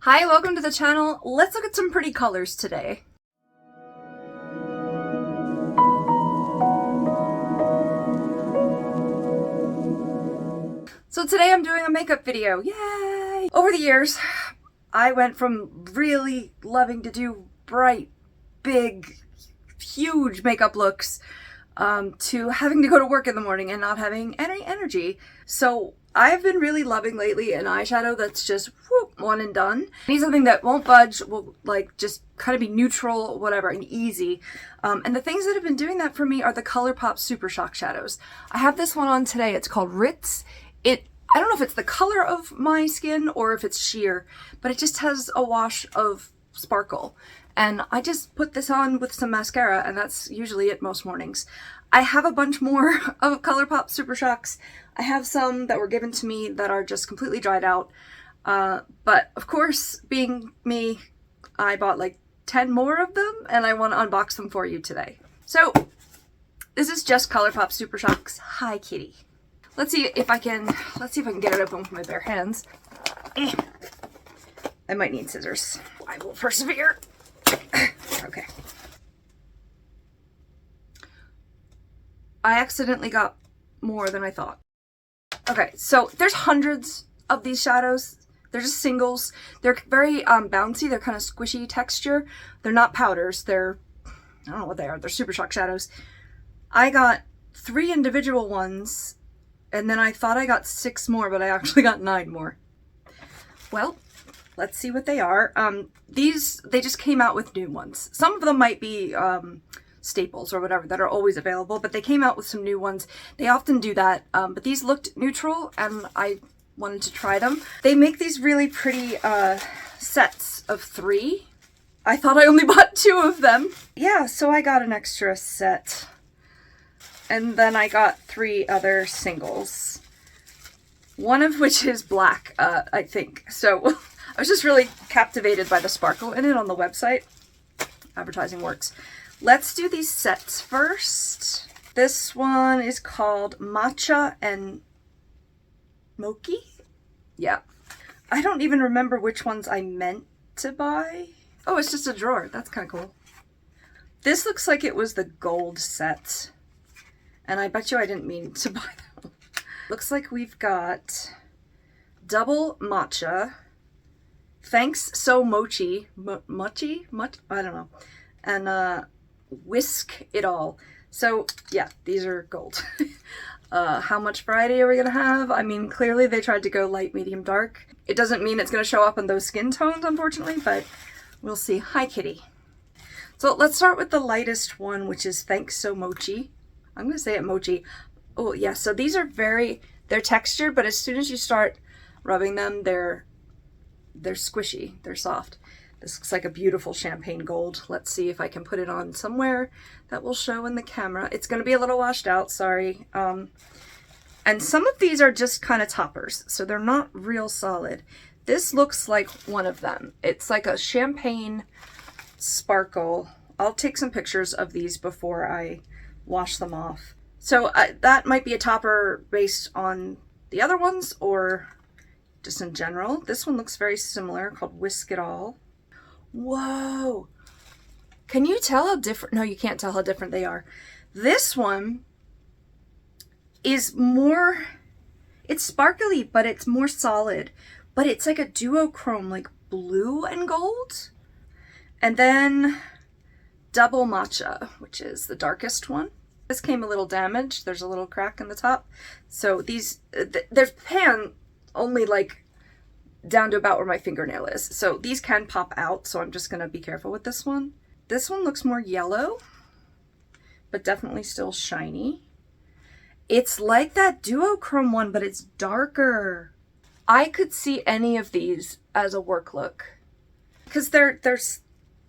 Hi, welcome to the channel. Let's look at some pretty colors today. So today I'm doing a makeup video. Yay! Over the years, I went from really loving to do bright, big, huge makeup looks to having to go to work in the morning and not having any energy. So I've been really loving lately an eyeshadow that's just whoop, one and done. I need something that won't budge, will like just kind of be neutral, whatever, and easy. And the things that have been doing that for me are the Colourpop SuperShock Shadows. I have this one on today. It's called Ritz. I don't know if it's the color of my skin or if it's sheer, but it just has a wash of sparkle. And I just put this on with some mascara, and that's usually it most mornings. I have a bunch more of Colourpop SuperShocks. I have some that were given to me that are just completely dried out. But of course, being me, I bought like 10 more of them, and I want to unbox them for you today. So this is just Colourpop SuperShocks. Hi, kitty. Let's see if I can get it open with my bare hands. I might need scissors. I will persevere. Okay. I accidentally got more than I thought. Okay, so there's hundreds of these shadows. They're just singles. They're very bouncy. They're kind of squishy texture. They're not powders. I don't know what they are. They're SuperShock Shadows. I got 3 individual ones, and then I thought I got 6 more, but I actually got 9 more. Well, let's see what they are. They just came out with new ones. Some of them might be staples or whatever that are always available, but they came out with some new ones. They often do that, but these looked neutral and I wanted to try them. They make these really pretty sets of 3. I thought I only bought 2 of them. Yeah, so I got an extra set. And then I got 3 other singles. One of which is black, I think. So I was just really captivated by the sparkle in it on the website. Advertising works. Let's do these sets first. This one is called Matcha and Mochi? Yeah. I don't even remember which ones I meant to buy. Oh, it's just a drawer. That's kind of cool. This looks like it was the gold set. And I bet you I didn't mean to buy them. Looks like we've got double matcha. Thanks so Mochi. Mochi? I don't know. And Whisk it all. So yeah, these are gold. How much variety are we gonna have? I mean, clearly they tried to go light, medium, dark. It doesn't mean it's gonna show up in those skin tones, unfortunately, but we'll see. Hi, kitty. So let's start with the lightest one, which is Thanks So Mochi. I'm gonna say it Mochi. Oh yeah, so these are they're textured, but as soon as you start rubbing them, they're squishy, they're soft. This looks like a beautiful champagne gold. Let's see if I can put it on somewhere that will show in the camera. It's gonna be a little washed out, sorry. And some of these are just kind of toppers, so they're not real solid. This looks like one of them. It's like a champagne sparkle. I'll take some pictures of these before I wash them off. So that might be a topper based on the other ones or just in general. This one looks very similar, called Whisk It All. Whoa! Can you tell how different? No, you can't tell how different they are. This one is more, it's sparkly, but it's more solid. But it's like a duochrome, like blue and gold. And then double matcha, which is the darkest one. This came a little damaged. There's a little crack in the top. So these, there's pan only like down to about where my fingernail is. So these can pop out, so I'm just gonna be careful with this one. This one looks more yellow, but definitely still shiny. It's like that duochrome one, but it's darker. I could see any of these as a work look because they're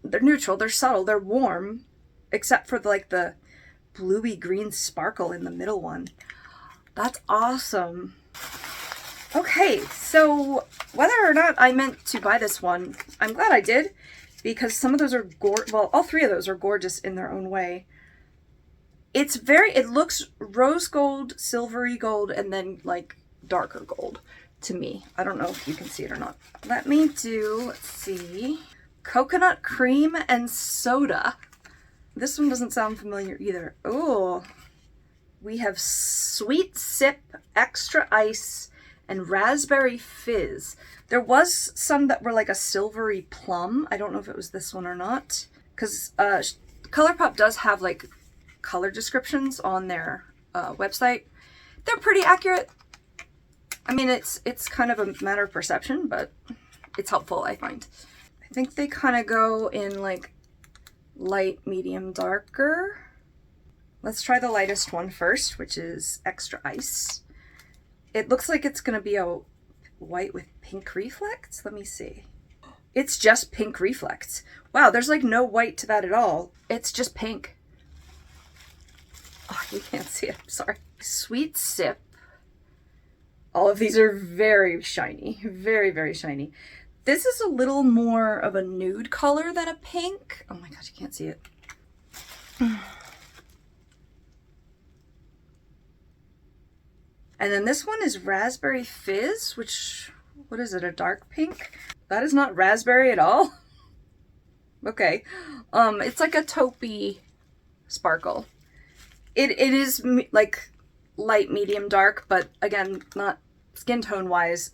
neutral, they're subtle, they're warm, except for the bluey green sparkle in the middle one. That's awesome. Okay, so whether or not I meant to buy this one, I'm glad I did because some of those are well, all 3 of those are gorgeous in their own way. It looks rose gold, silvery gold, and then like darker gold. to me. I don't know if you can see it or not. Let me do, let's see, coconut cream and soda. This one doesn't sound familiar either. Oh, we have sweet sip, extra ice, and raspberry fizz. There was some that were like a silvery plum. I don't know if it was this one or not, because Colourpop does have like color descriptions on their website. They're pretty accurate. I mean, it's kind of a matter of perception, but it's helpful, I find. I think they kind of go in like light, medium, darker. Let's try the lightest one first, which is extra ice. It looks like it's gonna be a white with pink reflects. Let me see. It's just pink reflects. Wow, there's like no white to that at all. It's just pink. Oh, you can't see it, I'm sorry. Sweet sip. All of these are very shiny, very, very shiny. This is a little more of a nude color than a pink. Oh my god, you can't see it. And then this one is raspberry fizz, which, what is it, a dark pink? That is not raspberry at all. Okay. It's like a taupey sparkle. It is like light, medium, dark, but again, not skin tone wise.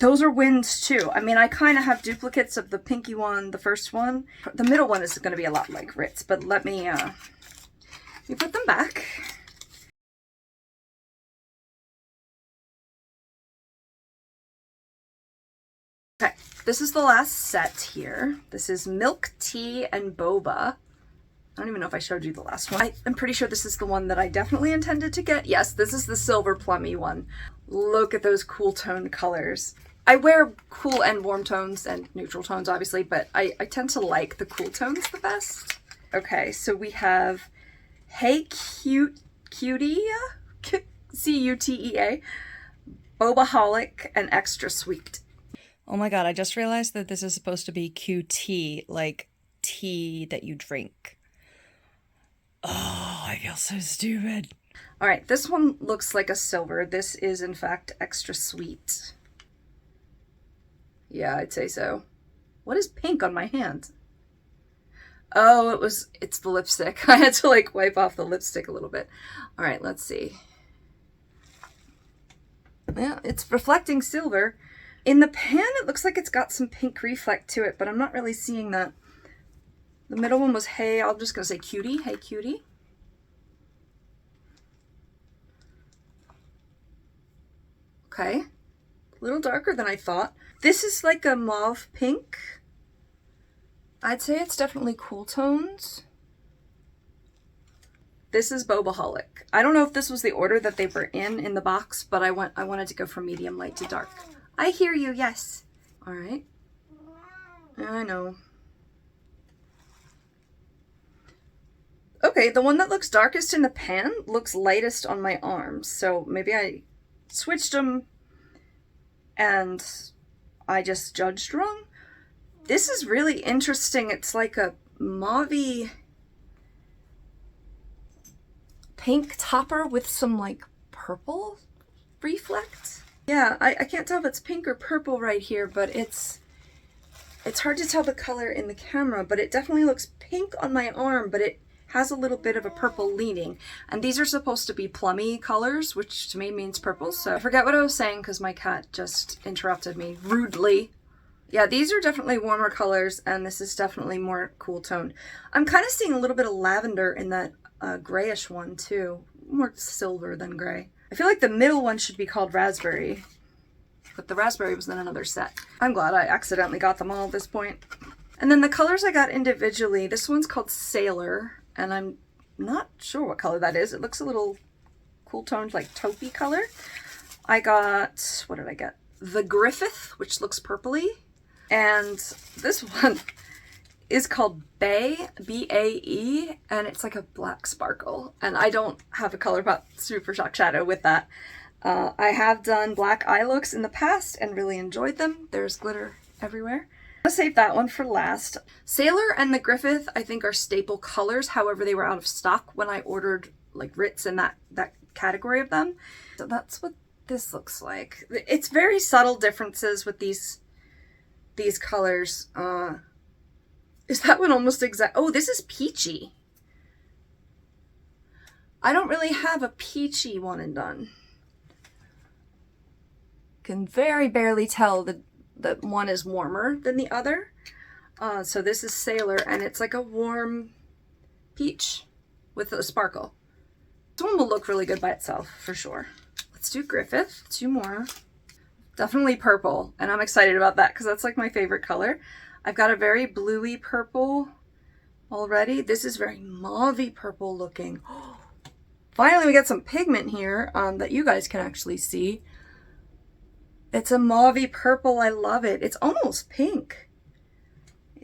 Those are wins too. I mean, I kind of have duplicates of the pinky one, the first one. The middle one is going to be a lot like Ritz, but let me put them back. Okay, this is the last set here. This is milk tea and boba. I don't even know if I showed you the last one. I'm pretty sure this is the one that I definitely intended to get. Yes, this is the silver plummy one. Look at those cool toned colors. I wear cool and warm tones and neutral tones, obviously, but I tend to like the cool tones the best. Okay, so we have Hey Cutea, C-U-T-E-A, Bobaholic, and Extra Sweet. Oh my god, I just realized that this is supposed to be QT, like tea that you drink. Oh, I feel so stupid. All right, this one looks like a silver. This is, in fact, extra sweet. Yeah, I'd say so. What is pink on my hand? Oh, it's the lipstick. I had to, like, wipe off the lipstick a little bit. All right, let's see. Yeah, it's reflecting silver. In the pan, it looks like it's got some pink reflect to it, but I'm not really seeing that. The middle one was Hey, I'm just going to say Cutie. Hey, Cutie. Okay. A little darker than I thought. This is like a mauve pink. I'd say it's definitely cool tones. This is Bobaholic. I don't know if this was the order that they were in the box, but I wanted to go from medium light to dark. I hear you, yes. All right. I know. Okay, the one that looks darkest in the pan looks lightest on my arms. So maybe I switched them and I just judged wrong. This is really interesting. It's like a mauvey pink topper with some like purple reflect. Yeah, I can't tell if it's pink or purple right here, but it's hard to tell the color in the camera, but it definitely looks pink on my arm, but it has a little bit of a purple leaning. And these are supposed to be plummy colors, which to me means purple. So I forget what I was saying because my cat just interrupted me rudely. Yeah, these are definitely warmer colors, and this is definitely more cool toned. I'm kind of seeing a little bit of lavender in that grayish one too. More silver than gray. I feel like the middle one should be called raspberry, but the raspberry was in another set. I'm glad I accidentally got them all at this point. And then the colors I got individually, this one's called Sailor, and I'm not sure what color that is. It looks a little cool toned, like taupey color. I got, what did I get? The Griffith, which looks purpley. And this one is called Bae, B-A-E, and it's like a black sparkle. And I don't have a Colourpop SuperShock Shadow with that. I have done black eye looks in the past and really enjoyed them. There's glitter everywhere. I'll save that one for last. Sailor and the Griffith, I think, are staple colors. However, they were out of stock when I ordered like Ritz in that category of them. So that's what this looks like. It's very subtle differences with these colors. Is that one almost exact? Oh, this is peachy. I don't really have a peachy one and done. Can very barely tell that one is warmer than the other. So this is Sailor, and it's like a warm peach with a sparkle. This one will look really good by itself, for sure. Let's do Griffith, 2 more. Definitely purple, and I'm excited about that because that's like my favorite color. I've got a very bluey purple already. This is very mauve-y purple looking. Finally, we got some pigment here that you guys can actually see. It's a mauve-y purple. I love it. It's almost pink,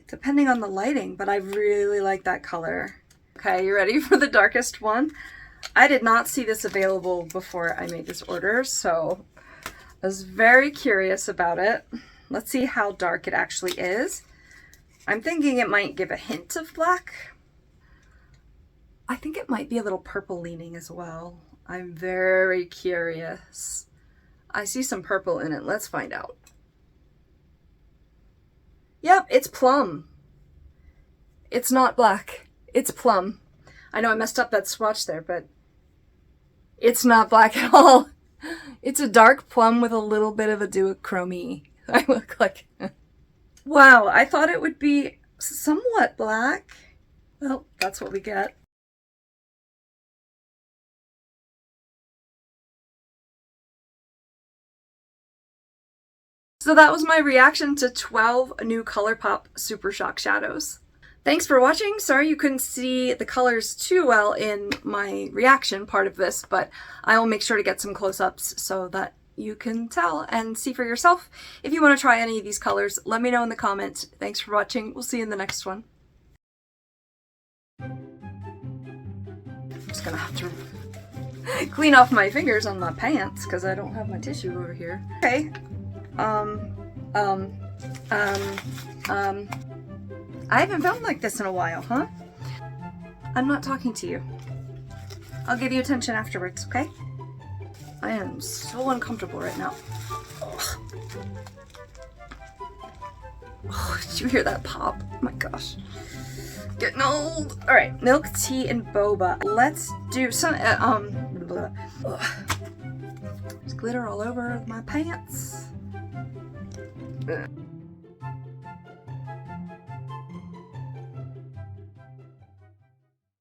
depending on the lighting, but I really like that color. Okay, you ready for the darkest one? I did not see this available before I made this order, so I was very curious about it. Let's see how dark it actually is. I'm thinking it might give a hint of black. I think it might be a little purple leaning as well. I'm very curious. I see some purple in it. Let's find out. Yep, it's plum. It's not black. It's plum. I know I messed up that swatch there, but it's not black at all. It's a dark plum with a little bit of a duochrome. I look like... Wow, I thought it would be somewhat black. Well, that's what we get. So that was my reaction to 12 new Colourpop SuperShock Shadows. Thanks for watching. Sorry you couldn't see the colors too well in my reaction part of this, but I will make sure to get some close-ups so that you can tell and see for yourself. If you want to try any of these colors, let me know in the comments. Thanks for watching. We'll see you in the next one. I'm just gonna have to clean off my fingers on my pants because I don't have my tissue over here. Okay. I haven't filmed like this in a while, huh? I'm not talking to you. I'll give you attention afterwards, okay? I am so uncomfortable right now. Oh, did you hear that pop? Oh my gosh. Getting old. All right, milk tea and boba. Let's do some, There's glitter all over my pants. Ugh.